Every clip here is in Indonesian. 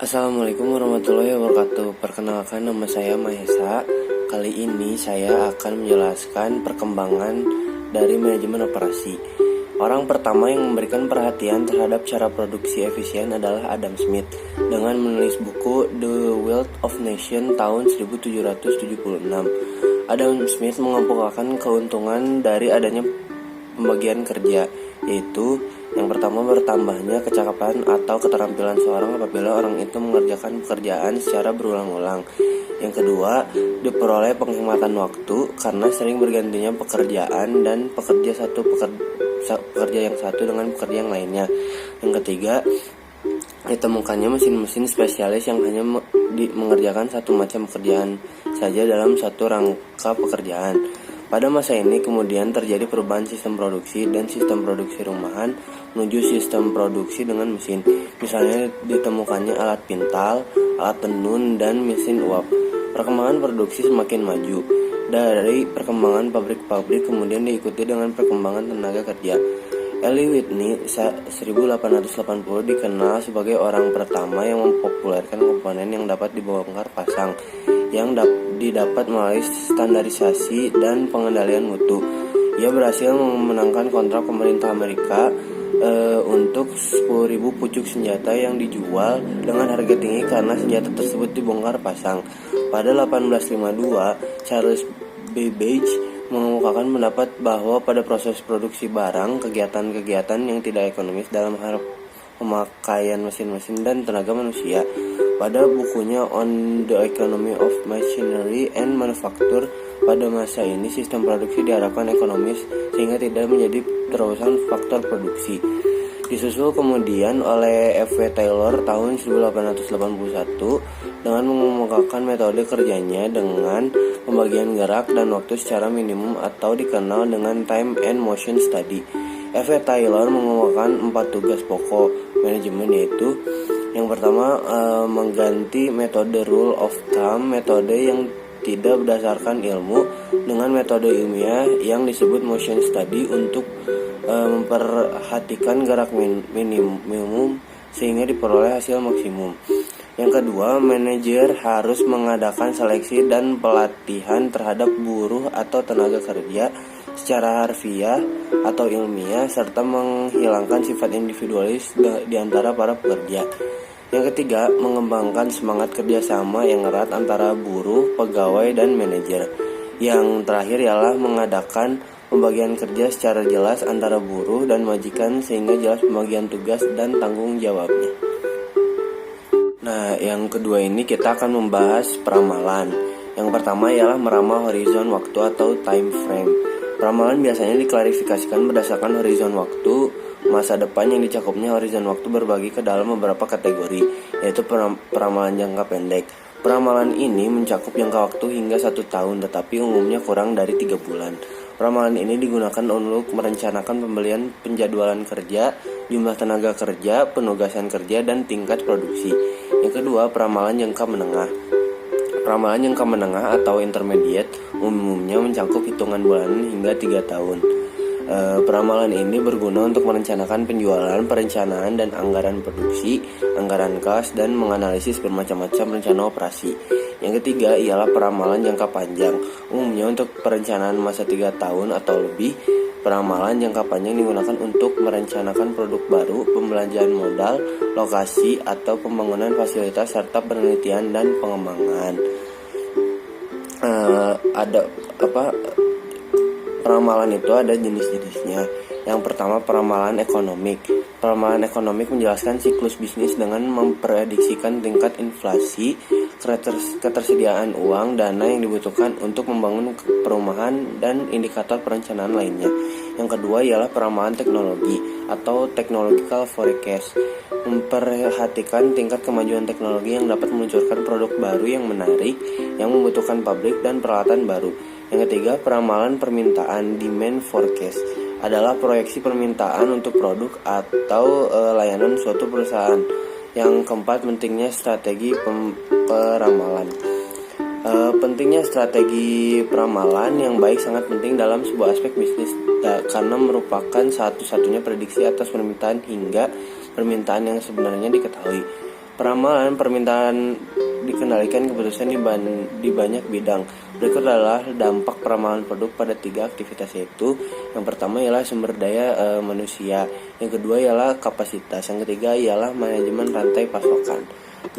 Assalamualaikum warahmatullahi wabarakatuh. Perkenalkan, nama saya Mahesa. Kali ini saya akan menjelaskan perkembangan dari manajemen operasi. Orang pertama yang memberikan perhatian terhadap cara produksi efisien adalah Adam Smith dengan menulis buku The Wealth of Nations tahun 1776. Adam Smith mengemukakan keuntungan dari adanya pembagian kerja, yaitu yang pertama, bertambahnya kecakapan atau keterampilan seorang apabila orang itu mengerjakan pekerjaan secara berulang-ulang. Yang kedua, diperoleh penghematan waktu karena sering bergantinya pekerjaan dan pekerja yang satu dengan pekerja yang lainnya. Yang ketiga, ditemukannya mesin-mesin spesialis yang hanya mengerjakan satu macam pekerjaan saja dalam satu rangka pekerjaan. Pada masa ini kemudian terjadi perubahan sistem produksi dan sistem produksi rumahan menuju sistem produksi dengan mesin. Misalnya ditemukannya alat pintal, alat tenun, dan mesin uap. Perkembangan produksi semakin maju. Dari perkembangan pabrik-pabrik kemudian diikuti dengan perkembangan tenaga kerja. Eli Whitney 1880 dikenal sebagai orang pertama yang mempopulerkan komponen yang dapat dibongkar pasang, yang didapat melalui standarisasi dan pengendalian mutu. Ia berhasil memenangkan kontrak pemerintah Amerika untuk 10.000 pucuk senjata yang dijual dengan harga tinggi karena senjata tersebut dibongkar pasang. Pada 1852, Charles Babbage mengemukakan pendapat bahwa pada proses produksi barang, kegiatan-kegiatan yang tidak ekonomis dalam hal pemakaian mesin-mesin dan tenaga manusia. Pada bukunya On the Economy of Machinery and Manufacture, pada masa ini sistem produksi diharapkan ekonomis sehingga tidak menjadi terusan faktor produksi. Disusul kemudian oleh F.W. Taylor tahun 1881 dengan mengemukakan metode kerjanya dengan pembagian gerak dan waktu secara minimum atau dikenal dengan Time and Motion Study. F.W. Taylor mengemukakan 4 tugas pokok manajemen, yaitu yang pertama, mengganti metode rule of thumb, metode yang tidak berdasarkan ilmu, dengan metode ilmiah yang disebut motion study untuk memperhatikan gerak minimum sehingga diperoleh hasil maksimum. Yang kedua, manajer harus mengadakan seleksi dan pelatihan terhadap buruh atau tenaga kerja secara harfiah atau ilmiah serta menghilangkan sifat individualis di antara para pekerja. Yang ketiga, mengembangkan semangat kerjasama yang erat antara buruh, pegawai, dan manajer. Yang terakhir ialah mengadakan pembagian kerja secara jelas antara buruh dan majikan sehingga jelas pembagian tugas dan tanggung jawabnya. Nah, yang kedua ini kita akan membahas peramalan. Yang pertama ialah meramal horizon waktu atau time frame. Peramalan biasanya diklarifikasikan berdasarkan horizon waktu masa depan yang dicakupnya. Horizon waktu berbagi ke dalam beberapa kategori, yaitu peramalan jangka pendek. Peramalan ini mencakup jangka waktu hingga 1 tahun, tetapi umumnya kurang dari 3 bulan. Peramalan ini digunakan untuk merencanakan pembelian, penjadwalan kerja, jumlah tenaga kerja, penugasan kerja, dan tingkat produksi. Yang kedua, peramalan jangka menengah. Peramalan jangka menengah atau intermediate umumnya mencakup hitungan bulanan hingga 3 tahun. Peramalan ini berguna untuk merencanakan penjualan, perencanaan dan anggaran produksi, anggaran kas, dan menganalisis bermacam-macam rencana operasi. Yang ketiga ialah peramalan jangka panjang, umumnya untuk perencanaan masa 3 tahun atau lebih. Peramalan jangka panjang digunakan untuk merencanakan produk baru, pembelanjaan modal, lokasi atau pembangunan fasilitas serta penelitian dan pengembangan. Peramalan itu ada jenis-jenisnya. Yang pertama, peramalan ekonomik. Peramalan ekonomik menjelaskan siklus bisnis dengan memprediksikan tingkat inflasi, ketersediaan uang, dana yang dibutuhkan untuk membangun perumahan, dan indikator perencanaan lainnya. Yang kedua ialah peramalan teknologi atau technological forecast. Memperhatikan tingkat kemajuan teknologi yang dapat meluncurkan produk baru yang menarik, yang membutuhkan pabrik dan peralatan baru. Yang ketiga, peramalan permintaan demand forecast adalah proyeksi permintaan untuk produk atau layanan suatu perusahaan. Yang keempat, pentingnya strategi peramalan. Pentingnya strategi peramalan yang baik sangat penting dalam sebuah aspek bisnis karena merupakan satu-satunya prediksi atas permintaan hingga permintaan yang sebenarnya diketahui. Peramalan permintaan dikendalikan keputusan di banyak bidang. Berikut adalah dampak peramalan produk pada 3 aktivitas, yaitu yang pertama ialah sumber daya manusia, yang kedua ialah kapasitas, yang ketiga ialah manajemen rantai pasokan.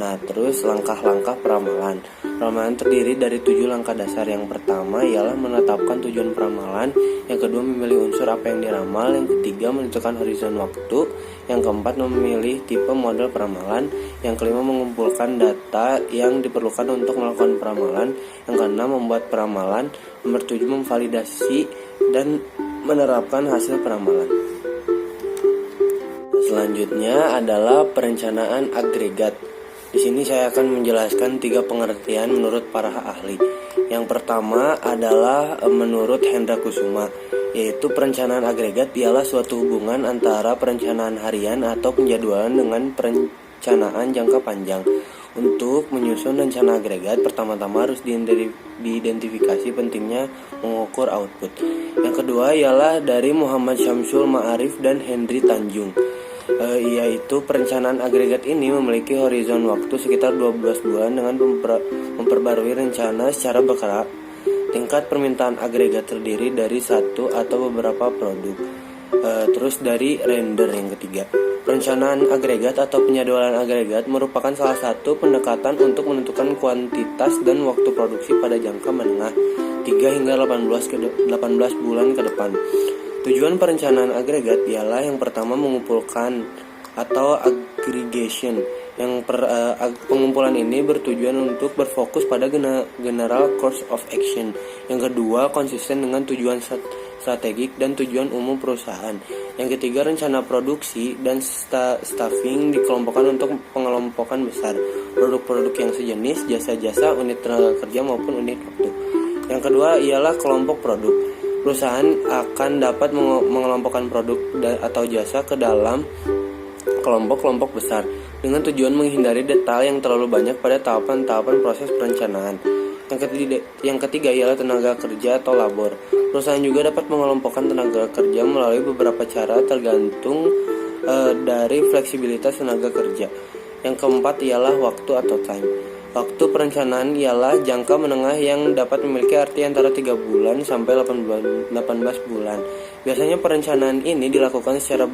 Nah, terus langkah-langkah peramalan. Peramalan terdiri dari 7 langkah dasar. Yang pertama ialah menetapkan tujuan peramalan, yang kedua memilih unsur apa yang diramal, yang ketiga menentukan horizon waktu, yang keempat memilih tipe model peramalan, yang kelima mengumpulkan data yang diperlukan untuk melakukan peramalan, yang keenam membuat peramalan, nomor 7 memvalidasi dan menerapkan hasil peramalan. Selanjutnya adalah perencanaan agregat. Di sini saya akan menjelaskan 3 pengertian menurut para ahli. Yang pertama adalah menurut Hendra Kusuma, yaitu perencanaan agregat ialah suatu hubungan antara perencanaan harian atau penjadwalan dengan perencanaan jangka panjang. Untuk menyusun rencana agregat, pertama-tama harus diidentifikasi pentingnya mengukur output. Yang kedua ialah dari Muhammad Syamsul Ma'arif dan Henry Tanjung, yaitu perencanaan agregat ini memiliki horizon waktu sekitar 12 bulan dengan memperbarui rencana secara berkala. Tingkat permintaan agregat terdiri dari satu atau beberapa produk. Terus dari render yang ketiga. Perencanaan agregat atau penjadwalan agregat merupakan salah satu pendekatan untuk menentukan kuantitas dan waktu produksi pada jangka menengah 3 hingga 18 bulan ke depan. Tujuan perencanaan agregat ialah yang pertama mengumpulkan atau aggregation. Pengumpulan ini bertujuan untuk berfokus pada general course of action. Yang kedua, konsisten dengan tujuan strategik dan tujuan umum perusahaan. Yang ketiga, rencana produksi dan staffing dikelompokkan untuk pengelompokan besar produk-produk yang sejenis, jasa-jasa, unit tenaga kerja maupun unit waktu. Yang kedua ialah kelompok produk. Perusahaan akan dapat mengelompokkan produk atau jasa ke dalam kelompok-kelompok besar dengan tujuan menghindari detail yang terlalu banyak pada tahapan-tahapan proses perencanaan. Yang ketiga ialah tenaga kerja atau labor. Perusahaan juga dapat mengelompokkan tenaga kerja melalui beberapa cara tergantung dari fleksibilitas tenaga kerja. Yang keempat ialah waktu atau time. Waktu perencanaan ialah jangka menengah yang dapat memiliki arti antara 3 bulan sampai 18 bulan. Biasanya perencanaan ini dilakukan secara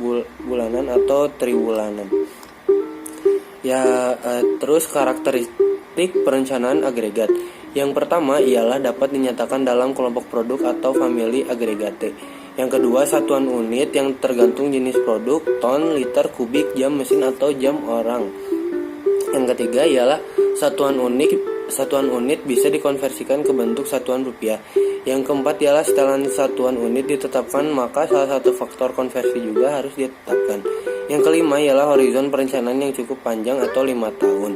bulanan atau triwulanan. Terus karakteristik perencanaan agregat. Yang pertama ialah dapat dinyatakan dalam kelompok produk atau famili agregate. Yang kedua, satuan unit yang tergantung jenis produk, ton, liter, kubik, jam mesin atau jam orang. Yang ketiga ialah satuan unit bisa dikonversikan ke bentuk satuan rupiah. Yang keempat ialah setelan satuan unit ditetapkan, maka salah satu faktor konversi juga harus ditetapkan. Yang kelima ialah horizon perencanaan yang cukup panjang atau 5 tahun.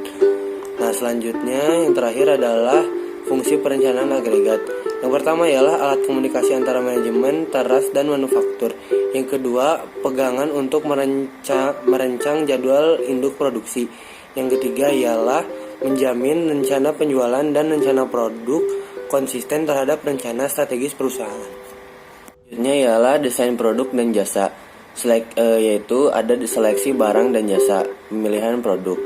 Nah, selanjutnya yang terakhir adalah fungsi perencanaan agregat. Yang pertama ialah alat komunikasi antara manajemen, teras, dan manufaktur. Yang kedua, pegangan untuk merancang jadwal induk produksi. Yang ketiga ialah menjamin rencana penjualan dan rencana produk konsisten terhadap rencana strategis perusahaan. Selanjutnya ialah desain produk dan jasa, yaitu ada seleksi barang dan jasa, pemilihan produk.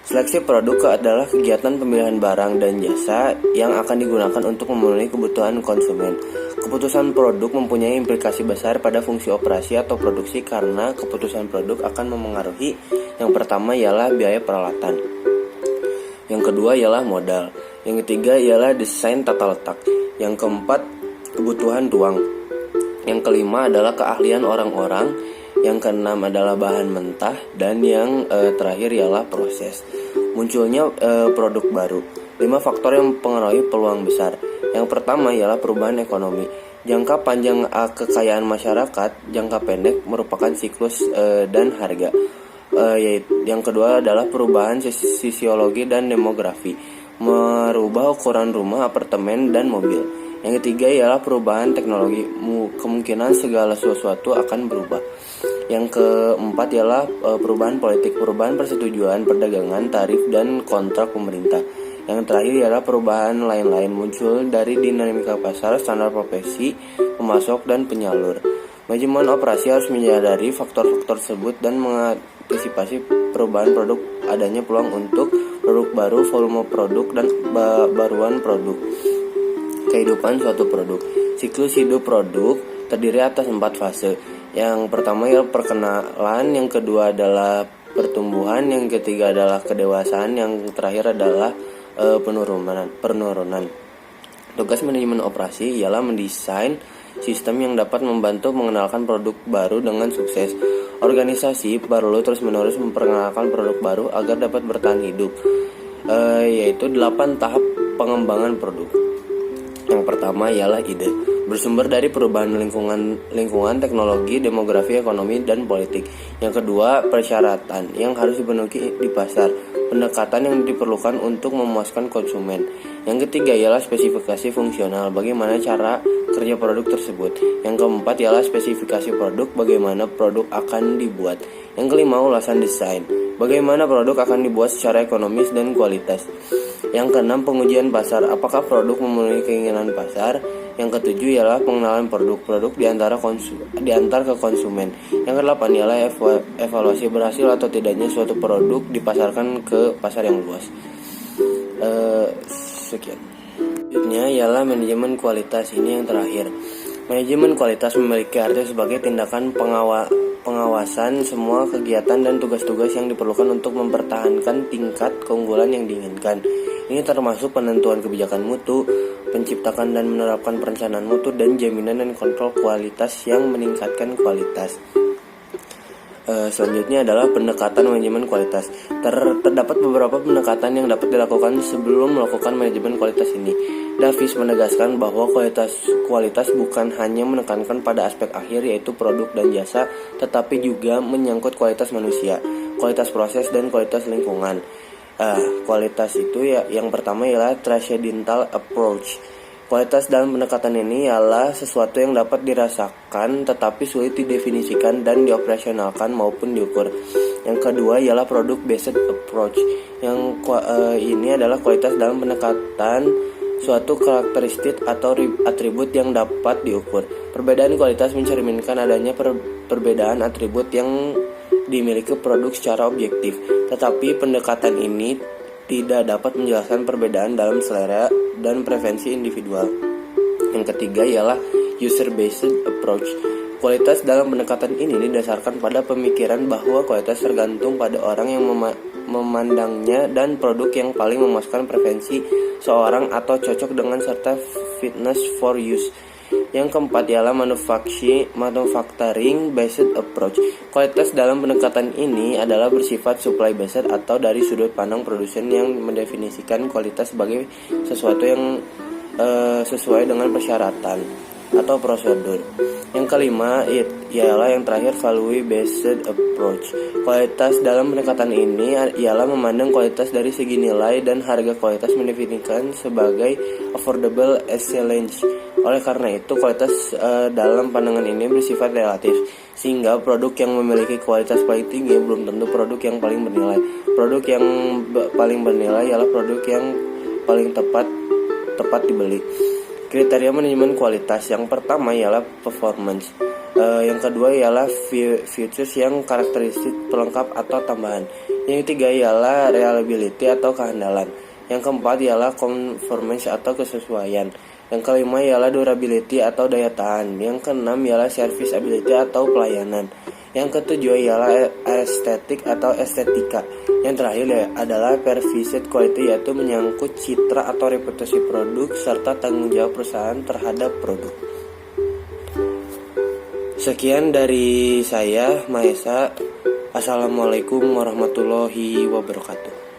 Seleksi produk adalah kegiatan pemilihan barang dan jasa yang akan digunakan untuk memenuhi kebutuhan konsumen. Keputusan produk mempunyai implikasi besar pada fungsi operasi atau produksi karena keputusan produk akan memengaruhi. Yang pertama ialah biaya peralatan. Yang kedua ialah modal. Yang ketiga ialah desain tata letak. Yang keempat, kebutuhan ruang. Yang kelima adalah keahlian orang-orang. Yang keenam adalah bahan mentah. Dan yang terakhir ialah proses munculnya produk baru. 5 faktor yang mempengaruhi peluang besar. Yang pertama ialah perubahan ekonomi. Jangka panjang kekayaan masyarakat, jangka pendek merupakan siklus dan harga. Yang kedua adalah perubahan sosiologi dan demografi, merubah ukuran rumah, apartemen, dan mobil. Yang ketiga ialah perubahan teknologi, kemungkinan segala sesuatu akan berubah. Yang keempat ialah perubahan politik, perubahan persetujuan, perdagangan, tarif, dan kontrak pemerintah. Yang terakhir ialah perubahan lain-lain muncul dari dinamika pasar, standar profesi, pemasok, dan penyalur. Manajemen operasi harus menyadari faktor-faktor tersebut dan mengantisipasi perubahan produk, adanya peluang untuk produk baru, volume produk, dan baruan produk. Kehidupan suatu produk. Siklus hidup produk terdiri atas 4 fase. Yang pertama ya perkenalan, yang kedua adalah pertumbuhan, yang ketiga adalah kedewasaan, yang terakhir adalah penurunan. Tugas manajemen operasi ialah mendesain sistem yang dapat membantu mengenalkan produk baru dengan sukses. Organisasi perlu terus-menerus memperkenalkan produk baru agar dapat bertahan hidup, yaitu 8 tahap pengembangan produk. Yang pertama ialah ide, bersumber dari perubahan lingkungan, teknologi, demografi, ekonomi, dan politik. Yang kedua, persyaratan yang harus dipenuhi di pasar, pendekatan yang diperlukan untuk memuaskan konsumen. Yang ketiga ialah spesifikasi fungsional, bagaimana cara kerja produk tersebut. Yang keempat ialah spesifikasi produk, bagaimana produk akan dibuat. Yang kelima, ulasan desain, bagaimana produk akan dibuat secara ekonomis dan kualitas. Yang keenam, pengujian pasar, apakah produk memenuhi keinginan pasar. Yang ketujuh ialah pengenalan produk diantar ke konsumen. Yang kedelapan ialah evaluasi berhasil atau tidaknya suatu produk dipasarkan ke pasar yang luas. Sekian. Selanjutnya ialah manajemen kualitas, ini yang terakhir. Manajemen kualitas memiliki arti sebagai tindakan pengawasan semua kegiatan dan tugas-tugas yang diperlukan untuk mempertahankan tingkat keunggulan yang diinginkan. Ini termasuk penentuan kebijakan mutu, penciptakan dan menerapkan perencanaan mutu, dan jaminan dan kontrol kualitas yang meningkatkan kualitas. Selanjutnya adalah pendekatan manajemen kualitas. Terdapat beberapa pendekatan yang dapat dilakukan sebelum melakukan manajemen kualitas ini. Davis menegaskan bahwa kualitas bukan hanya menekankan pada aspek akhir yaitu produk dan jasa, tetapi juga menyangkut kualitas manusia, kualitas proses, dan kualitas lingkungan. Kualitas itu ya, yang pertama ialah transcendental approach. Kualitas dalam pendekatan ini ialah sesuatu yang dapat dirasakan tetapi sulit didefinisikan dan dioperasionalkan maupun diukur. Yang kedua ialah product based approach. Ini adalah kualitas dalam pendekatan suatu karakteristik atau atribut yang dapat diukur. Perbedaan kualitas mencerminkan adanya perbedaan atribut yang dimiliki produk secara objektif, tetapi pendekatan ini tidak dapat menjelaskan perbedaan dalam selera dan preferensi individual. Yang ketiga ialah user-based approach. Kualitas dalam pendekatan ini didasarkan pada pemikiran bahwa kualitas tergantung pada orang yang memandangnya dan produk yang paling memuaskan preferensi seorang atau cocok dengan serta fitness for use. Yang keempat ialah manufacturing based approach. Kualitas dalam pendekatan ini adalah bersifat supply based atau dari sudut pandang produsen yang mendefinisikan kualitas sebagai sesuatu yang sesuai dengan persyaratan atau prosedur. Yang kelima ialah yang terakhir value based approach. Kualitas dalam pendekatan ini ialah memandang kualitas dari segi nilai dan harga. Kualitas mendefinisikan sebagai affordable excellence. Oleh karena itu, kualitas dalam pandangan ini bersifat relatif, sehingga produk yang memiliki kualitas paling tinggi belum tentu produk yang paling bernilai. Produk yang paling bernilai ialah produk yang paling tepat dibeli. Kriteria manajemen kualitas yang pertama ialah performance. Yang kedua ialah features yang karakteristik pelengkap atau tambahan. Yang ketiga ialah reliability atau kehandalan. Yang keempat ialah conformance atau kesesuaian. Yang kelima ialah durability atau daya tahan. Yang keenam ialah serviceability atau pelayanan. Yang ketujuh ialah estetik atau estetika. Yang terakhir adalah perceived quality, yaitu menyangkut citra atau reputasi produk serta tanggung jawab perusahaan terhadap produk. Sekian dari saya, Mahesa. Assalamualaikum warahmatullahi wabarakatuh.